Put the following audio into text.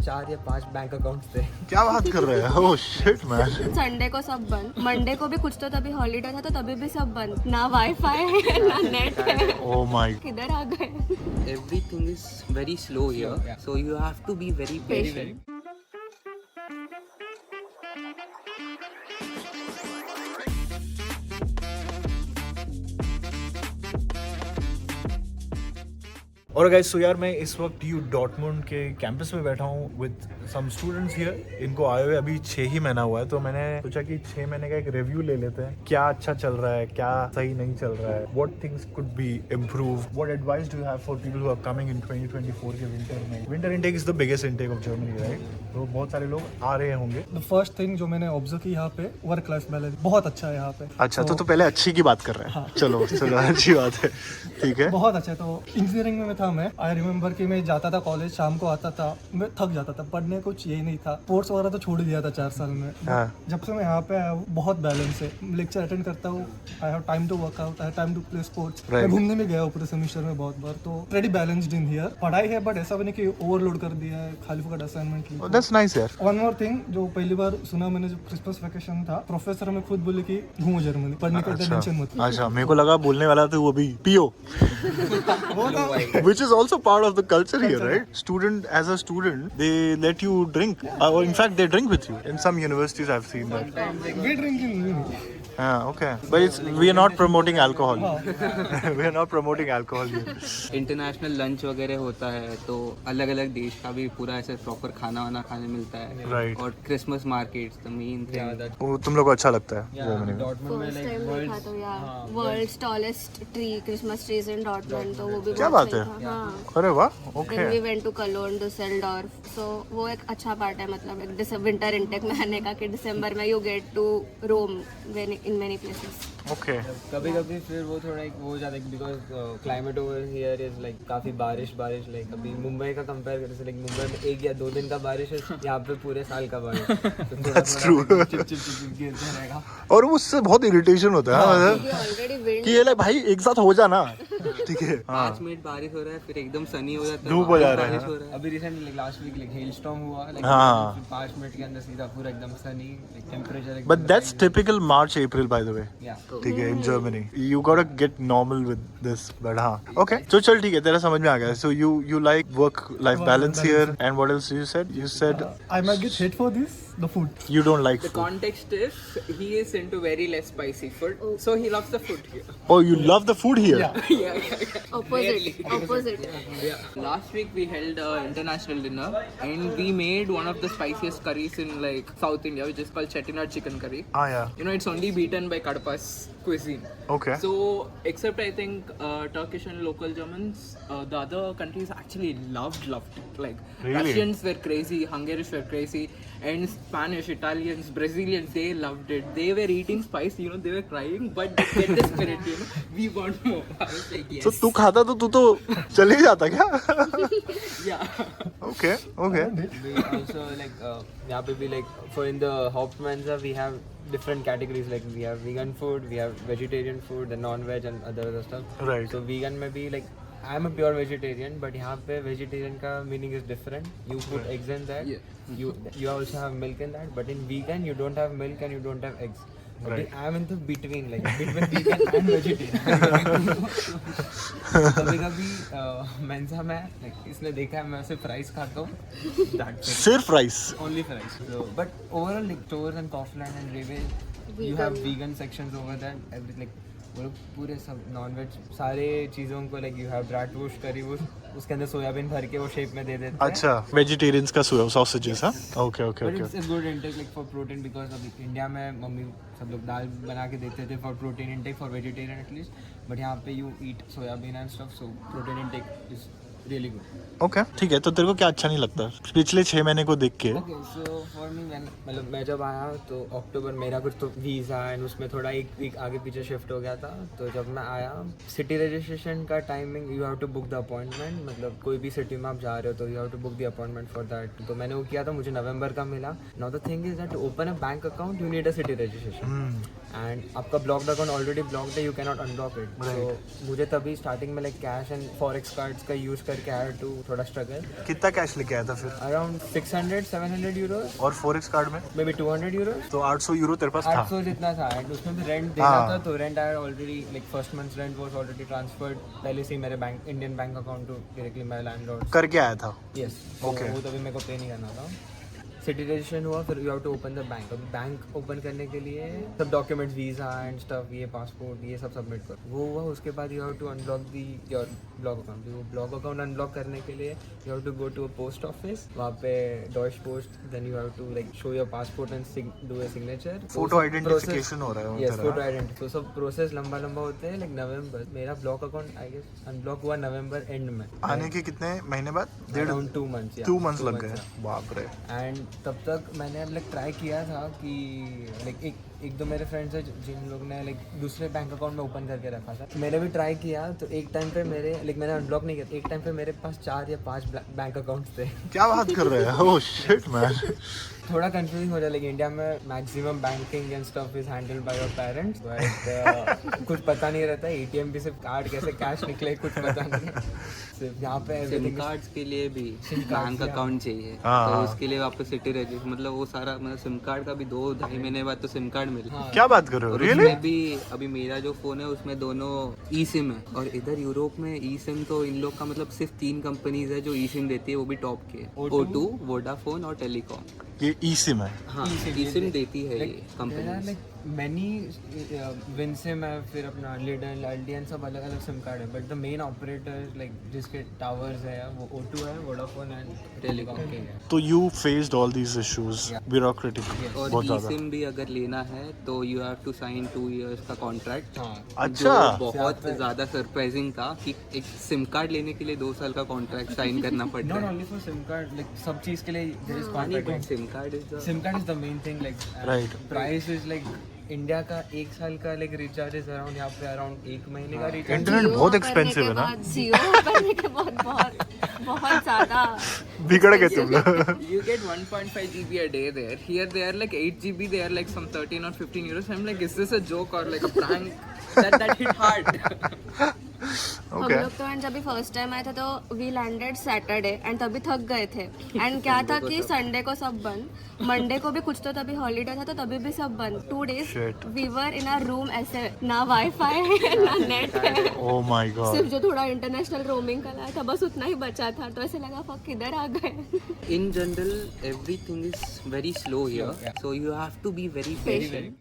4 या 5 bank accounts थे। क्या बात कर रहे हैं? Oh shit man. संडे को सब बंद, मंडे को भी कुछ तो तभी हॉलीडे था तो तभी भी सब बंद, ना वाईफाई है ना नेट है। Oh my. किधर आ गए? Everything is very slow here, so you have to be very patient. और गाइस, सो यार मैं इस वक्त यू डॉर्टमुंड के कैंपस में बैठा हूँ विद सम स्टूडेंट्स हियर। इनको आए हुए अभी 6 ही महीना हुआ है, तो मैंने सोचा कि 6 महीने का एक रिव्यू ले लेते हैं। क्या अच्छा चल रहा है, क्या सही नहीं चल रहा है, what things could be improve, what advice do you have for people who are coming in 2024 के विंटर में। Winter intake is the biggest intake of Germany, right? तो बहुत सारे लोग आ रहे होंगे। द फर्स्ट थिंग जो मैंने ऑब्जर्व की यहाँ पे, वर्क लाइफ बैलेंस बहुत अच्छा है यहाँ पे। अच्छा, तो पहले अच्छी की बात कर रहे हैं। हाँ। चलो अच्छी बात है, ठीक है। बहुत अच्छा है। तो इंजीनियरिंग में था मैं, आई रिमेम्बर कि मैं जाता था कॉलेज, शाम को आता था, मैं थक जाता था, पढ़ने कुछ यही नहीं था, स्पोर्ट्स वगैरह तो छोड़ दिया था 4 साल में। हाँ। जब से मैं यहाँ पे आया हूँ बहुत बैलेंस है, लेक्चर अटेंड करता हूँ, I have time to work out, I have time to play sports. मैं घूमने में गया हूँ पूरे सेमेस्टर में बहुत बार, तो प्रेटी बैलेंस्ड इन हियर। पढ़ाई है बट ऐसा भी नहीं कि ओवरलोड कर दिया है, खाली फुकट असाइनमेंट ली। दैट्स नाइस यार। वन मोर थिंग जो पहली बार सुना मैंने, जब क्रिसमस वेकेशन था, प्रोफेसर हमें खुद बोले कि घूमो जर्मनी, पढ़ने का टेंशन मत। अच्छा, मेरे को लगा बोलने वाला था वो अभी पियो, which is also part of the culture here, right? Student, as a student, they let you drink, or in fact they drink with you. In some universities I've seen that. We drink in uni. Okay, but we are not promoting alcohol. We are not promoting alcohol here. International lunch वगैरह होता है, तो अलग अलग देश का भी पूरा ऐसे प्रॉपर खाना वाना खाने मिलता है। Right. और Christmas markets the main thing. वो तुम लोग को अच्छा लगता है जर्मनी में? फर्स्ट टाइम देखा तो यार, world's tallest tree, Christmas trees in Dortmund, तो वो भी क्या बहुत बात सही है? था। हाँ। अरे वाह, Then okay. we went to Cologne, Düsseldorf, so वो एक अच्छा पार्ट है, मतलब एक विंटर इनटेक में आने का कि दिसंबर में you get to roam in many places. Okay. कभी कभी फिर वो थोड़ा एक वो हो जाता है, because climate over here is like काफ़ी बारिश लाइक अभी मुंबई का कंपेयर करते, लाइक मुंबई में 1 या 2 दिन का बारिश है, यहाँ पे पूरे साल का बारिश। That's true. चिप गिरते रहेगा। और उससे बहुत इरिटेशन होता है मतलब ऑलरेडी विंड कि ये ले भाई एक साथ हो जाना, ठीक है। 5 मिनट बारिश हो रहा है, फिर एकदम सनी हो जाता है, धूप हो जा रहा है। बारिश हो रहा है। अभी recently like last week like hail storm हुआ, लाइक हाँ। 5 मिनट के अंदर सीधा पूरा एकदम sunny, like temperature. But that's typical March April by the way. या ठीक है, in Germany you gotta get normal with this, but हाँ, okay, तो चल ठीक है, तेरा समझ में आ गया। So you like work life balance here, and what else you said? You said I might get hate for this, the food. you don't like The food. context is he is into very less spicy food, so he loves the food here. Oh, you love the food here? yeah. opposite. Last week we held a international dinner and we made one of the spiciest curries in like South India, which is called Chettinad chicken curry. Ah, yeah. You know, it's only beaten by Kadpa's cuisine. Okay. So, except I think Turkish and local Germans, the other countries actually loved it. Like Really? Russians were crazy, Hungarians were crazy, and Spanish, Italians, Brazilians, they loved it. They were eating spice, you know, they were crying, but they get the spirit, you know. We want more. I was like, yes. So तू खाता तो तू तो चले ही जाता क्या? Yeah. Okay, okay. we also like यहाँ पे भी like for in the Hauptmensa we have different categories, like we have vegan food, we have vegetarian food, the non-veg and other stuff. Right. So vegan में भी like I am a pure vegetarian, but यहाँ पे vegetarian का meaning is different. You put eggs in that. Yeah. You also have milk in that, but in vegan you don't have milk and you don't have eggs. But Right. I am in the between, like between vegan and vegetarian. कभी कभी Mensa में like इसने देखा है मैं सिर्फ rice खाता हूँ. That's it. सिर्फ rice? Only for rice. So, but overall, like stores and Kaufland and Rewe, you have vegan sections over there. Every like वो लोग पूरे सब नॉन वेज सारे चीज़ों को like you have bratwurst, currywurst, उसके अंदर सोयाबीन भर के वो शेप में दे देते हैं. अच्छा, वेजिटेरियंस का सॉसेजेस, हाँ? Okay, okay, But okay. it's a good intake like for protein, because अभी इंडिया में मम्मी सब लोग दाल बना के देते थे for protein intake for vegetarian at least. But यहाँ पे you eat soybean and stuff, so protein intake is really good. Okay, ठीक है, तो तेरे को क्या अच्छा नहीं लगता पिछले 6 महीने को देख के? Okay, so for me मतलब मैं जब आया तो अक्टूबर मेरा कुछ तो वीज़ा एंड उसमें थोड़ा 1 वीक आगे पीछे शिफ्ट हो गया था. तो जब मैं आया सिटी रजिस्ट्रेशन का timing you have to book the appointment, मतलब कोई भी सिटी में आप जा रहे हो तो you have to book the appointment for that. तो मैंने वो किया था, मुझे नवंबर का मिला. Now the thing is that to open a bank account you need a city registration, and आपका ब्लॉक्ड अकाउंट ऑलरेडी ब्लॉक्ड है, you can not unblock it. तो मुझे तभी स्टार्टिंग में like cash and forex cards का use करके करके I to थोड़ा स्ट्रगल. कितना कैश लेके आया था फिर? अराउंड 600-700 euros, और फोरेक्स कार्ड में मे बी 200 euros. तो 800 यूरो तेरे पास था? 800 जितना था एंड उसमें भी रेंट देना हाँ। था, तो rent I already like first month rent was already transferred पहले से ही मेरे bank Indian bank account to directly my landlord. करके आया था? यस. Okay. वो तभी मेरे को पे नहीं करना था. सिटी रजिस्ट्रेशन हुआ, फिर you have to open the bank. अभी बैंक ओपन करने के लिए सब डॉक्यूमेंट्स, वीज़ा एंड स्टफ, ये पासपोर्ट, ये सब सबमिट करो. वो हुआ, उसके बाद you have to unblock the your block account. वो ब्लॉक अकाउंट अनब्लॉक करने के लिए you have to go to a post office. वहाँ पे Deutsche post, then you have to like show your passport and do a signature. Photo identification हो रहा है yes, photo identity. तो सब प्रोसेस लंबा होते हैं. लाइक नवंबर मेरा block account I guess unblock हुआ नवंबर एंड में. आने के कितने महीने बाद? Around 2 months. 2 मंथ्स लग गए. बाप रे. एंड तब तक मैंने लाइक ट्राई किया था कि लाइक एक दो मेरे फ्रेंड्स हैं जिन लोग ने लाइक दूसरे बैंक अकाउंट में ओपन करके रखा था. मैंने भी ट्राई किया, तो एक टाइम पे मेरे लाइक मैंने अनब्लॉक नहीं किया. एक टाइम पे मेरे पास 4 या 5 बैंक अकाउंट्स थे. क्या बात कर रहे हैं? Oh shit man. थोड़ा कंफ्यूजिंग हो जाए. लाइक इंडिया में maximum banking and stuff is handled by your parents, but कुछ पता नहीं रहता. एटीएम भी सिर्फ कार्ड कैसे कैश निकले कुछ पता नहीं. सिर्फ यहाँ पे सिम everything is- कार्ड्स के लिए भी SIM cards, bank yeah. Account चाहिए, हाँ, तो हाँ। उसके लिए आपको सिटी रजिस्टर मतलब वो सारा मतलब सिम कार्ड का भी 2-2.5 महीने बाद तो सिम कार्ड मिला. हाँ. क्या बात कर रहे हो? और रियली? उसमें भी अभी मेरा जो फोन है उसमें दोनों ई सिम है, और इधर यूरोप में ई सिम तो इन लोग का मतलब सिर्फ 3 कंपनीज है जो ई सिम देती है, वो भी टॉप के O2, वोडाफोन और टेलीकॉम. ये ई सिम है? हाँ, eSIM ई सिम देती है ये There are company. like many Winsim है, फिर अपना Lidl, Aldi and सब अलग अलग सिम कार्ड है, but the main operator like जिसके टावर्स है वो O2 है, वोडाफोन एंड टेलीकॉम के है. तो you faced all these issues bureaucratic और बहुत ई ज्यादा? सिम भी अगर लेना है तो you have to sign 2 years का कॉन्ट्रैक्ट. हाँ. अच्छा. जो बहुत ज्यादा सरप्राइजिंग था कि एक सिम कार्ड लेने के लिए 2 साल का कॉन्ट्रैक्ट साइन करना पड़ता नॉट है. Only for SIM card, like सब चीज के लिए there is SIM contract. Card is SIM card is the main thing. Like Right. Price is like India का 1 साल का लाइक रिचार्ज इज अराउंड यहाँ पे अराउंड 1 महीने का रिचार्ज. इंटरनेट बहुत एक्सपेंसिव है ना? जियो करने के बहुत बहुत ज्यादा बिगड़ गए तुम लोग. You get 1.5 GB a day there. Here they are like 8 GB. They are like some 13 or 15 euros. I'm like, is this a joke or like a prank? that hit hard. हम Okay. लोग तो and जब भी first time आए थे तो we landed Saturday and तभी थक गए थे. एंड क्या था कि संडे को सब बंद, मंडे को भी कुछ तो तभी हॉलीडे था तो तभी भी सब बंद. 2 days Shit. We were in a room, ऐसे ना वाईफाई है ना नेट है, ओह माय गॉड. सिर्फ जो थोड़ा इंटरनेशनल रोमिंग का लाया था बस उतना ही बचा था. तो ऐसे लगा फक किधर आ गए. in general everything is very slow here, so you have to be very patient.